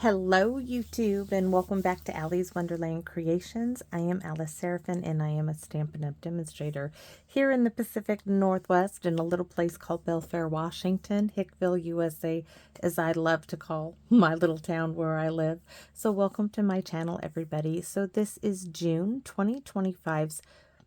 Hello YouTube and welcome back to Allie's Wonderland Creations. I am Alice Seraphin and I am a Stampin' Up! Demonstrator here in the Pacific Northwest in a little place called Belfair, Washington, Hickville, USA, as I love to call my little town where I live. So welcome to my channel, everybody. So this is June 2025's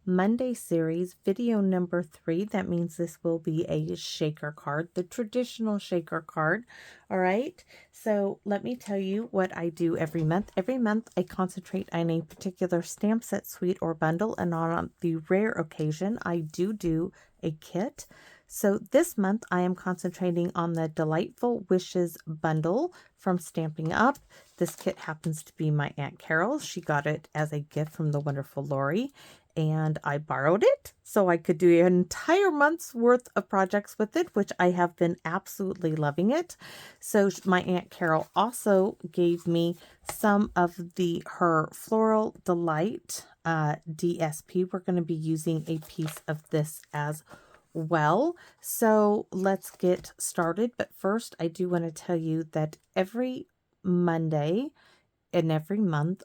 Monday series, video number 3. That means this will be a shaker card, the traditional shaker card. All right. So let me tell you what I do every month. Every month I concentrate on a particular stamp set, suite, or bundle, and on the rare occasion I do a kit. So this month I am concentrating on the Delightful Wishes bundle from Stampin'Up. This kit happens to be my Aunt Carol's. She got it as a gift from the wonderful Lori, and I borrowed it so I could do an entire month's worth of projects with it, which I have been absolutely loving it. So my Aunt Carol also gave me some of her Floral Delight DSP. We're going to be using a piece of this as well. So let's get started. But first, I do want to tell you that every Monday in every month,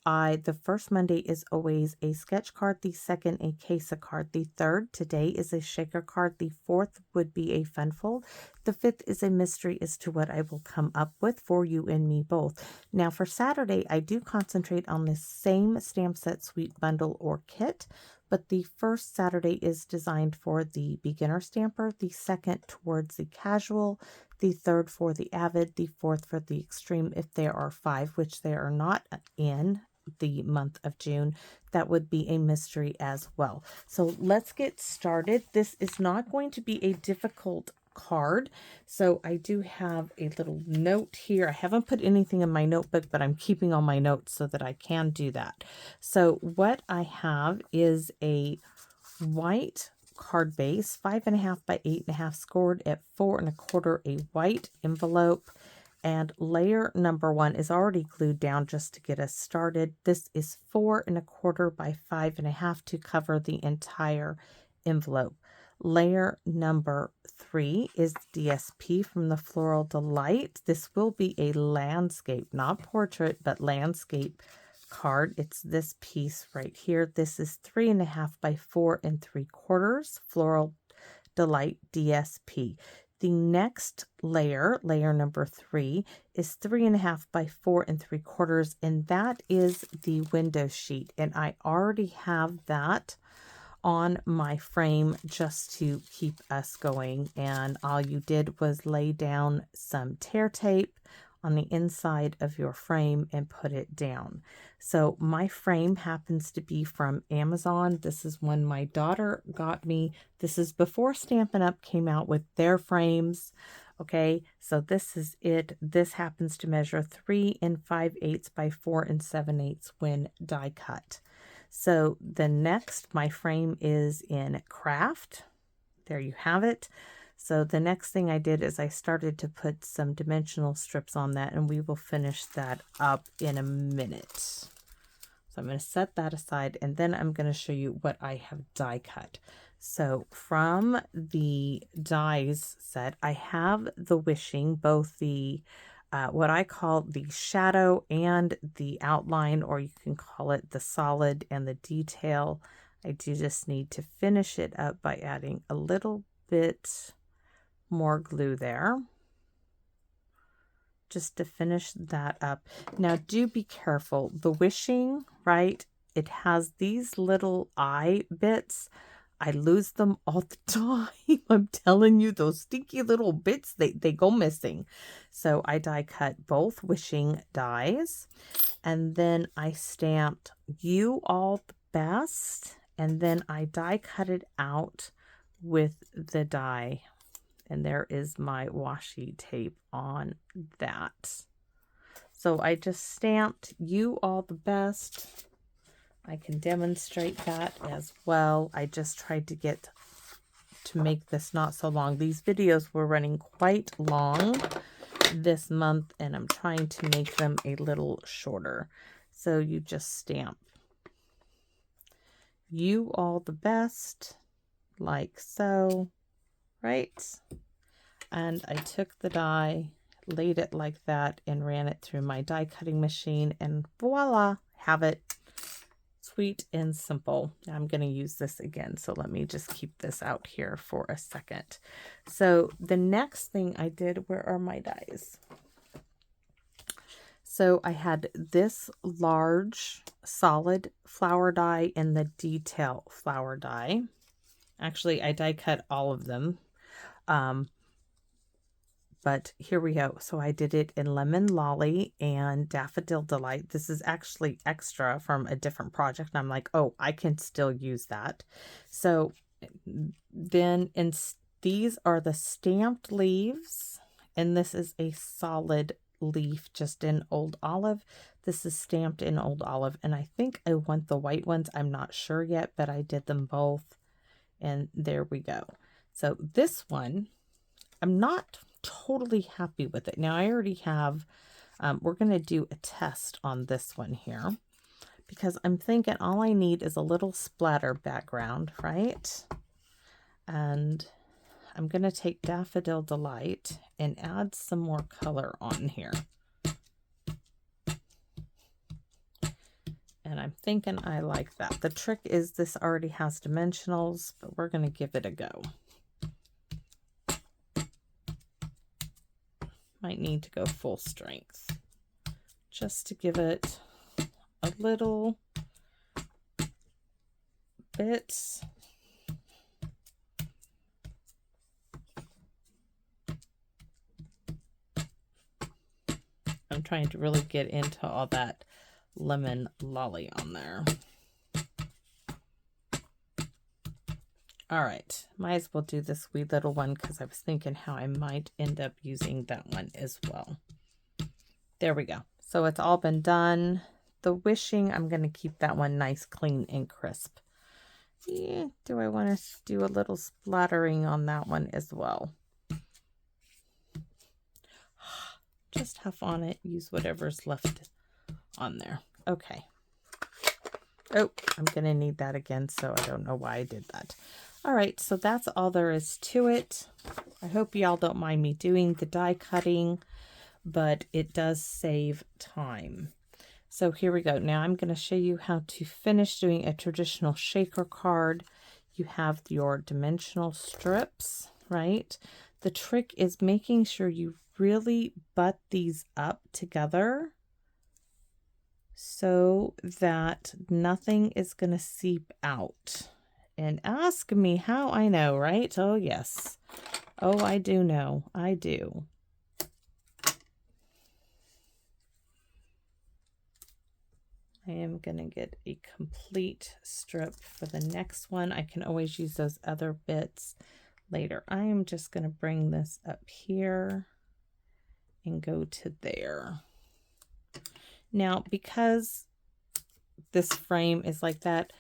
the first Monday is always a sketch card, the second a case card, the third today is a shaker card, the fourth would be a fun fold, the fifth is a mystery as to what I will come up with for you and me both. Now for Saturday, I do concentrate on the same stamp set, suite, bundle, or kit, but the first Saturday is designed for the beginner stamper, the second towards the casual, the third for the avid, the fourth for the extreme. If there are 5, which there are not in the month of June, that would be a mystery as well. So let's get started. This is not going to be a difficult card. So I do have a little note here. I haven't put anything in my notebook, but I'm keeping all my notes so that I can do that. So what I have is a white card base, 5.5 by 8.5, scored at 4 1/4, a white envelope. And layer number 1 is already glued down just to get us started. This is 4 1/4 by 5.5 to cover the entire envelope. Layer number 3 is DSP from the Floral Delight. This will be a landscape, not portrait, but landscape card. It's this piece right here. This is 3.5 by 4 3/4 Floral Delight DSP. The next layer, layer number 3, is 3.5 by 4 3/4, and that is the window sheet. And I already have that on my frame just to keep us going. And all you did was lay down some tear tape on the inside of your frame and put it down. So my frame happens to be from Amazon. This is one my daughter got me. This is before Stampin' Up! Came out with their frames. Okay, so this is it. This happens to measure 3 5/8 by 4 7/8 when die cut. So the next, my frame is in craft. There you have it. So the next thing I did is I started to put some dimensional strips on that, and we will finish that up in a minute. So I'm going to set that aside, and then I'm going to show you what I have die cut. So from the dies set, I have the wishing, both the what I call the shadow and the outline, or you can call it the solid and the detail. I do just need to finish it up by adding a little bit more glue there just to finish that up. Now do be careful. The wishing, right, it has these little eye bits. I lose them all the time. I'm telling you, those stinky little bits, they go missing. So I die cut both wishing dies, and then I stamped "You All the Best," and then I die cut it out with the die. And there is my washi tape on that. So I just stamped "You All the Best." I can demonstrate that as well. I just tried to make this not so long. These videos were running quite long this month, and I'm trying to make them a little shorter. So you just stamp "You All the Best," like so, right? And I took the die, laid it like that and ran it through my die cutting machine, and voila, have it. Sweet and simple. I'm going to use this again, so let me just keep this out here for a second. So the next thing I did, where are my dies? So I had this large solid flower die and the detail flower die. Actually, I die cut all of them. But here we go. So I did it in Lemon Lolly and Daffodil Delight. This is actually extra from a different project. And I'm like, oh, I can still use that. So then these are the stamped leaves. And this is a solid leaf just in Old Olive. This is stamped in Old Olive. And I think I want the white ones. I'm not sure yet, but I did them both. And there we go. So this one, I'm not totally happy with it. Now I already have, we're going to do a test on this one here, because I'm thinking all I need is a little splatter background, right? And I'm going to take Daffodil Delight and add some more color on here. And I'm thinking I like that. The trick is this already has dimensionals, but we're going to give it a go. Might need to go full strength just to give it a little bit. I'm trying to really get into all that Lemon Lolly on there. All right, might as well do this wee little one because I was thinking how I might end up using that one as well. There we go. So it's all been done. The wishing, I'm going to keep that one nice, clean, and crisp. Yeah, do I want to do a little splattering on that one as well? Just have on it, use whatever's left on there. Okay. Oh, I'm going to need that again, so I don't know why I did that. All right, so that's all there is to it. I hope y'all don't mind me doing the die cutting, but it does save time. So here we go. Now I'm going to show you how to finish doing a traditional shaker card. You have your dimensional strips, right? The trick is making sure you really butt these up together so that nothing is going to seep out. And ask me how I know, right? Oh, yes. Oh, I do know. I do. I am going to get a complete strip for the next one. I can always use those other bits later. I am just going to bring this up here and go to there. Now, because this frame is like that,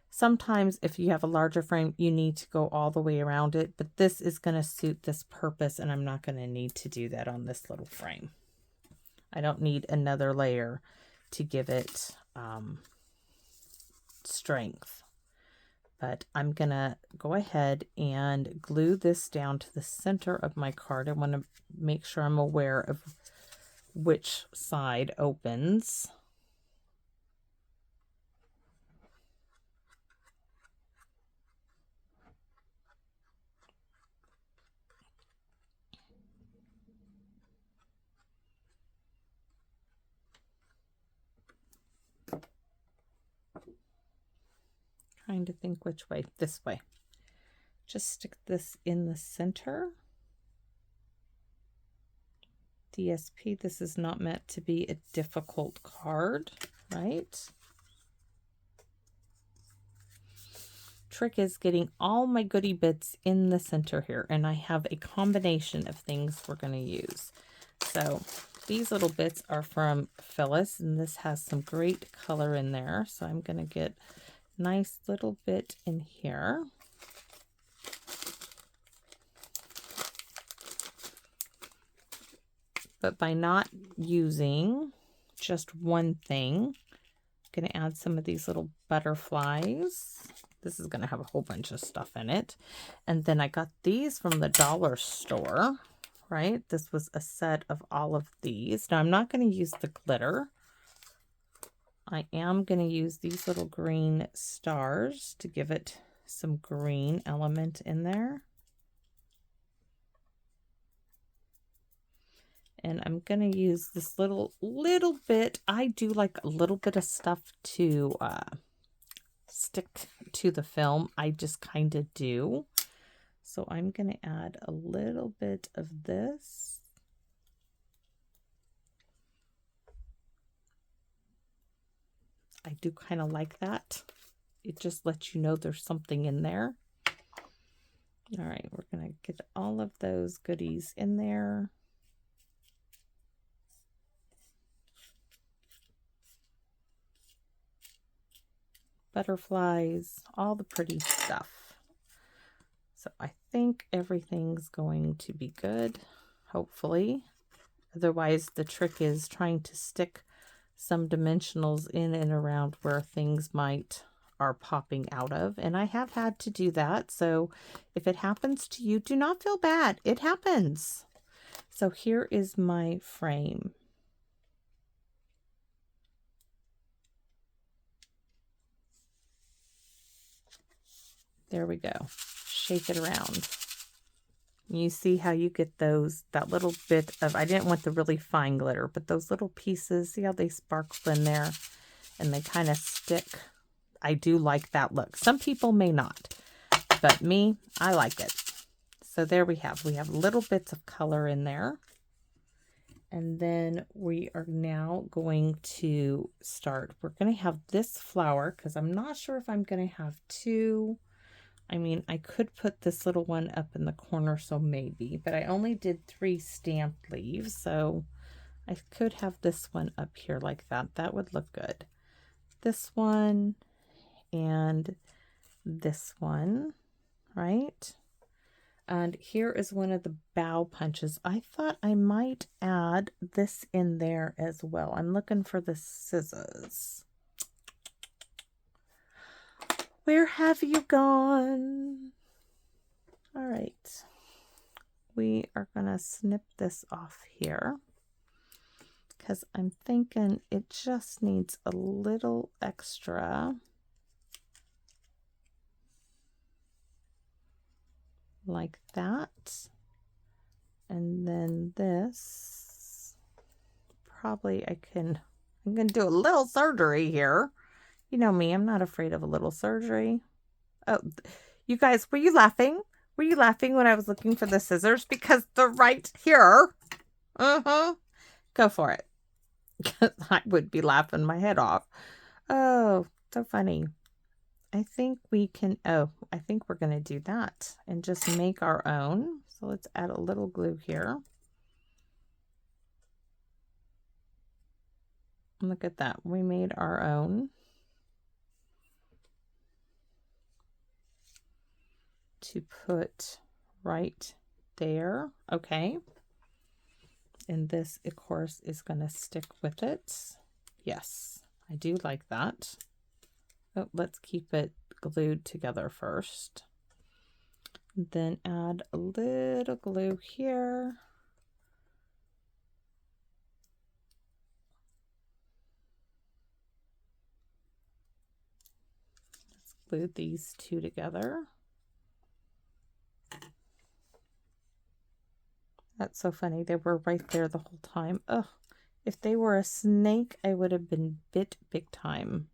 sometimes if you have a larger frame, you need to go all the way around it, but this is going to suit this purpose, and I'm not going to need to do that on this little frame. I don't need another layer to give it strength. But I'm going to go ahead and glue this down to the center of my card. I want to make sure I'm aware of which side opens. Trying to think which way. This way. Just stick this in the center. DSP, this is not meant to be a difficult card, right? Trick is getting all my goodie bits in the center here, and I have a combination of things we're going to use. So these little bits are from Phyllis, and this has some great color in there. So I'm going to get a nice little bit in here. But by not using just one thing, I'm going to add some of these little butterflies. This is going to have a whole bunch of stuff in it. And then I got these from the dollar store, right? This was a set of all of these. Now I'm not going to use the glitter. I am going to use these little green stars to give it some green element in there. And I'm going to use this little bit. I do like a little bit of stuff to stick to the film. I just kind of do. So I'm going to add a little bit of this. I do kind of like that. It just lets you know there's something in there. All right, we're going to get all of those goodies in there. Butterflies, all the pretty stuff. So I think everything's going to be good, hopefully. Otherwise, the trick is trying to stick some dimensionals in and around where things are popping out of. And I have had to do that. So if it happens to you, do not feel bad. It happens. So here is my frame. There we go. Shake it around. You see how you get that little bit of, I didn't want the really fine glitter, but those little pieces, see how they sparkle in there and they kind of stick. I do like that look. Some people may not, but me, I like it. So there we have little bits of color in there. And then we are now going to start. We're going to have this flower because I'm not sure if I'm going to have two. I mean, I could put this little one up in the corner, so maybe, but I only did 3 stamped leaves, so I could have this one up here like that. That would look good. This one and this one, right? And here is one of the bow punches. I thought I might add this in there as well. I'm looking for the scissors. Where have you gone? All right. We are going to snip this off here because I'm thinking it just needs a little extra. Like that. And then this, probably I'm going to do a little surgery here. You know me, I'm not afraid of a little surgery. Oh, you guys, were you laughing? Were you laughing when I was looking for the scissors? Because they're right here. Go for it. I would be laughing my head off. Oh, so funny. I think we can, I think we're going to do that and just make our own. So let's add a little glue here. Look at that. We made our own. To put right there. Okay. And this, of course, is going to stick with it. Yes, I do like that. Oh, let's keep it glued together first. Then add a little glue here. Let's glue these two together. That's so funny. They were right there the whole time. Ugh. If they were a snake, I would have been bit big time.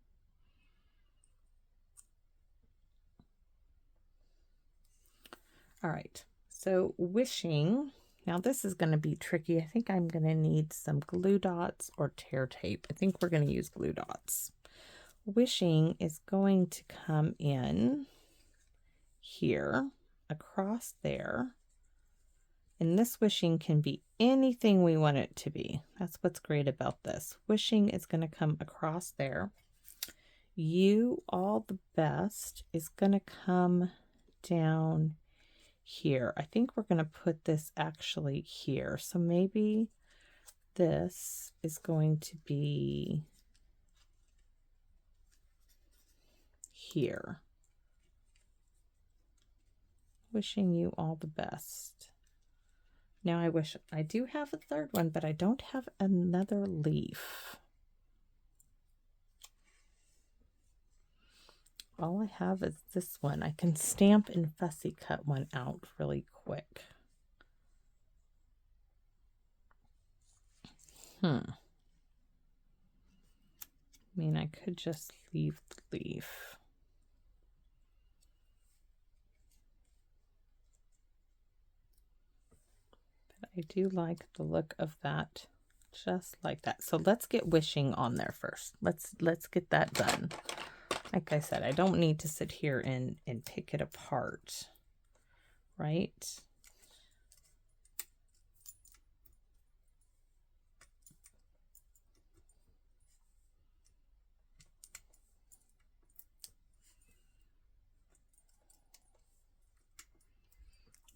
All right. So wishing. Now this is going to be tricky. I think I'm going to need some glue dots or tear tape. I think we're going to use glue dots. Wishing is going to come in here, across there. And this wishing can be anything we want it to be. That's what's great about this. Wishing is going to come across there. You All the Best is going to come down here. I think we're going to put this actually here. So maybe this is going to be here. Wishing you all the best. Now I wish I do have a third one, but I don't have another leaf. All I have is this one. I can stamp and fussy cut one out really quick. I mean, I could just leave the leaf. But I do like the look of that, just like that. So let's get wishing on there first. Let's get that done. Like I said, I don't need to sit here and pick it apart, right?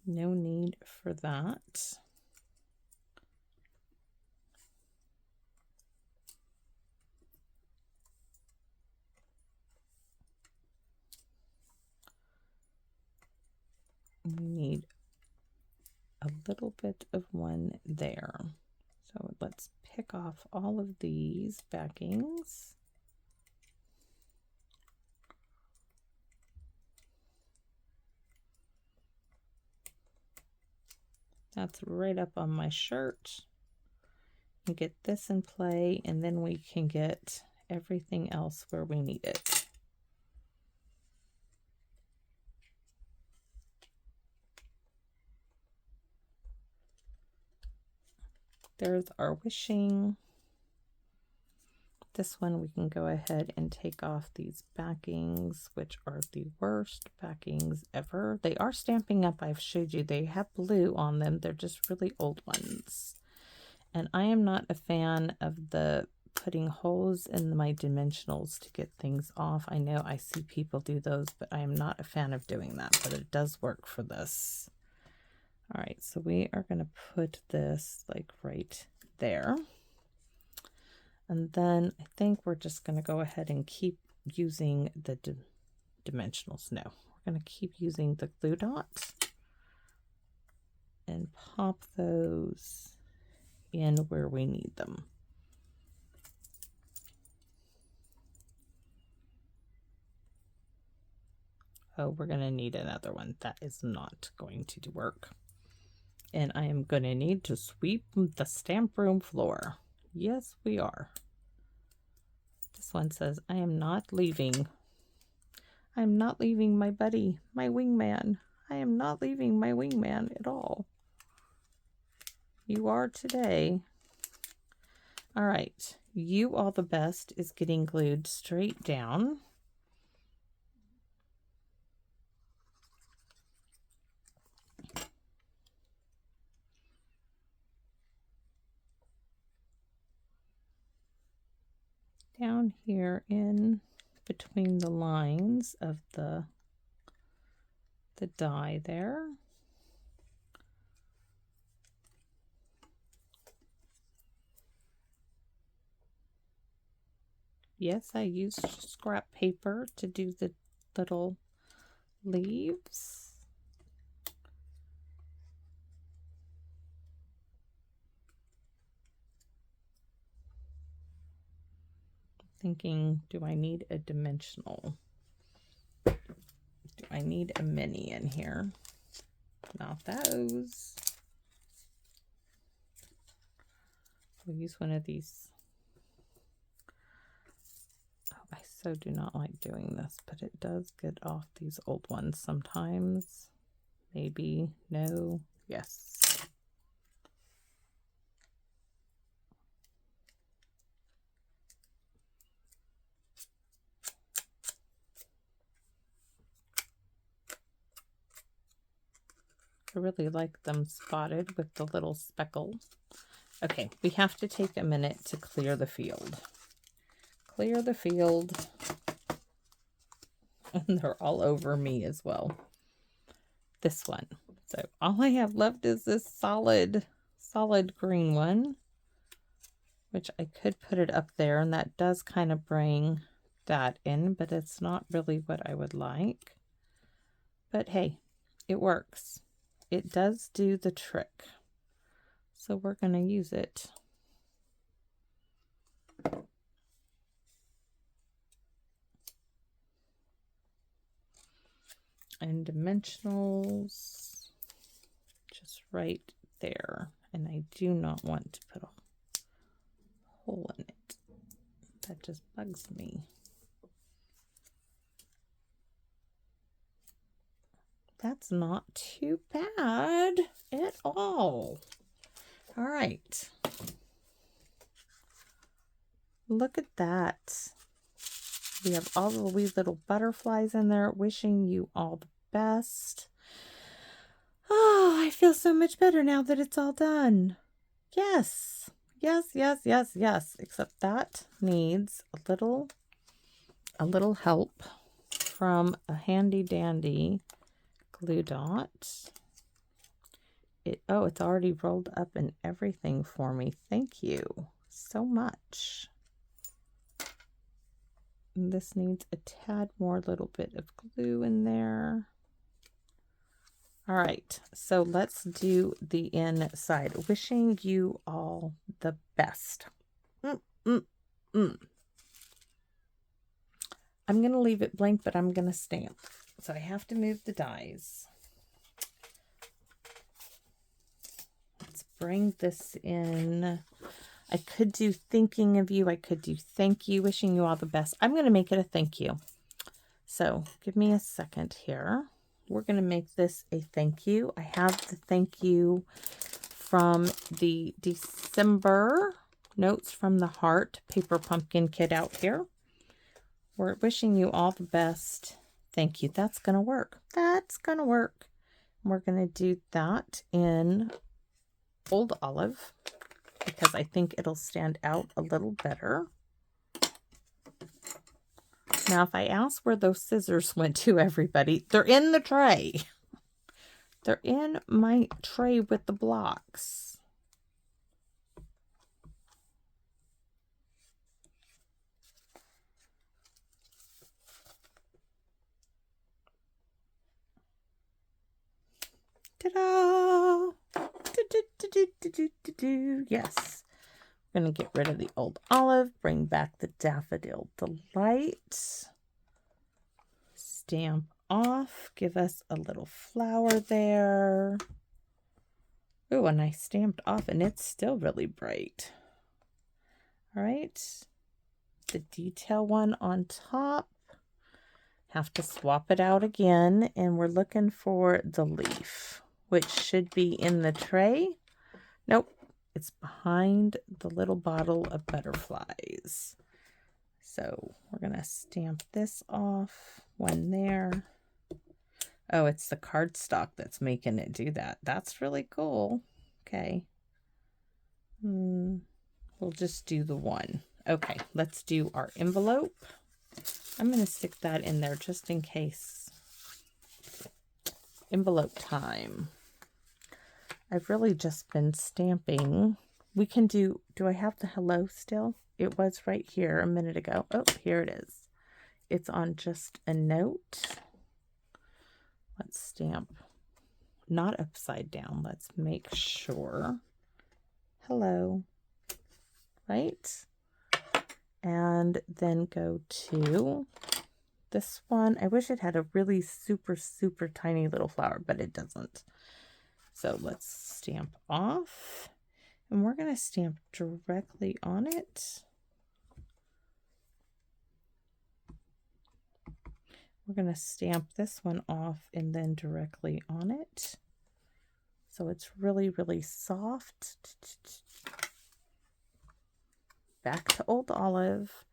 No need for that. We need a little bit of one there. So let's pick off all of these backings. That's right up on my shirt. And get this in play, and then we can get everything else where we need it. There's our wishing. This one we can go ahead and take off these backings, which are the worst backings ever. They are Stampin' Up. I've showed you. They have blue on them. They're just really old ones. And I am not a fan of the putting holes in my dimensionals to get things off. I know I see people do those, but I am not a fan of doing that, but it does work for this. All right, so we are going to put this like right there. And then I think we're just going to go ahead and keep using the dimensionals. No, we're going to keep using the glue dots and pop those in where we need them. Oh, we're going to need another one. That is not going to work. And I am going to need to sweep the stamp room floor. Yes, we are. This one says, I am not leaving. I am not leaving my buddy, my wingman. I am not leaving my wingman at all. You are today. All right. You All the Best is getting glued straight down. Down here in between the lines of the die there. Yes, I used scrap paper to do the little leaves. Thinking, do I need a dimensional? Do I need a mini in here? Not those. We'll use one of these. Oh, I so do not like doing this, but it does get off these old ones sometimes. Maybe, no, yes. I really like them spotted with the little speckle. Okay, we have to take a minute to clear the field. Clear the field. And they're all over me as well. This one. So all I have left is this solid green one, which I could put it up there, and that does kind of bring that in, but it's not really what I would like. But hey, it works. It does do the trick. So we're going to use it. And dimensionals just right there. And I do not want to put a hole in it. That just bugs me. That's not too bad at all. All right. Look at that. We have all the wee little butterflies in there. Wishing you all the best. Oh, I feel so much better now that it's all done. Yes. Yes, yes, yes, yes. Except that needs a little help from a handy dandy glue dot. It's already rolled up and everything for me. Thank you so much. And this needs a tad more little bit of glue in there. All right, so let's do the inside. Wishing you all the best. I'm going to leave it blank, but I'm going to stamp. So I have to move the dies. Let's bring this in. I could do thinking of you. I could do thank you, wishing you all the best. I'm going to make it a thank you. So give me a second here. We're going to make this a thank you. I have the thank you from the December Notes from the Heart paper pumpkin kit out here. We're wishing you all the best. Thank you. That's going to work. That's going to work. We're going to do that in Old Olive because I think it'll stand out a little better. Now, if I ask where those scissors went to, everybody, they're in the tray. They're in my tray with the blocks. Ta-da! Yes. We're going to get rid of the Old Olive, bring back the Daffodil Delight. Stamp off, give us a little flower there. Oh, and I stamped off and it's still really bright. All right. The detail one on top. Have to swap it out again, and we're looking for the leaf, which should be in the tray. Nope, it's behind the little bottle of butterflies. So we're going to stamp this off, one there. Oh, it's the cardstock that's making it do that. That's really cool. Okay. We'll just do the one. Okay, let's do our envelope. I'm going to stick that in there just in case. Envelope time. I've really just been stamping. We can do I have the hello still? It was right here a minute ago. Oh, here it is. It's on just a note. Let's stamp. Not upside down. Let's make sure. Hello. Right? And then go to this one. I wish it had a really super, super tiny little flower, but it doesn't. So let's stamp off. And we're going to stamp directly on it. We're going to stamp this one off and then directly on it. So it's really, really soft. Back to Old Olive.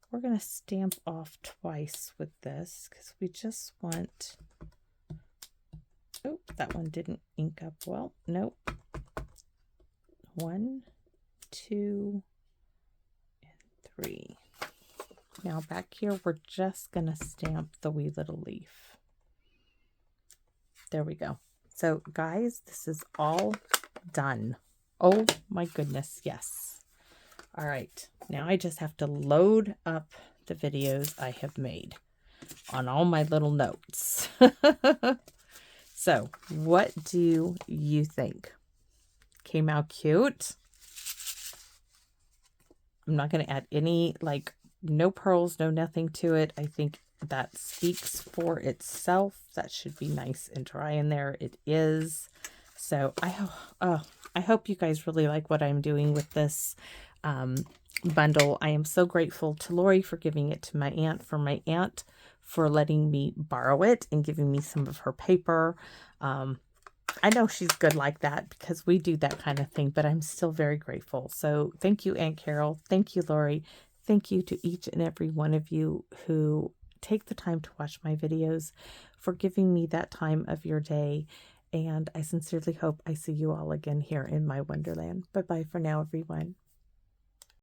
We're going to stamp off twice with this because we just want... Oh, that one didn't ink up well. Nope. 1, 2, and 3. Now back here, we're just going to stamp the wee little leaf. There we go. So guys, this is all done. Oh my goodness, yes. All right, now I just have to load up the videos I have made on all my little notes. So what do you think? Came out cute. I'm not going to add any, like, no pearls, no nothing to it. I think that speaks for itself. That should be nice and dry in there. It is. So I hope you guys really like what I'm doing with this bundle. I am so grateful to Lori for giving it to my aunt, for letting me borrow it and giving me some of her paper. I know she's good like that because we do that kind of thing, but I'm still very grateful. So thank you, Aunt Carol. Thank you, Lori. Thank you to each and every one of you who take the time to watch my videos, for giving me that time of your day. And I sincerely hope I see you all again here in my Wonderland. Bye-bye for now, everyone.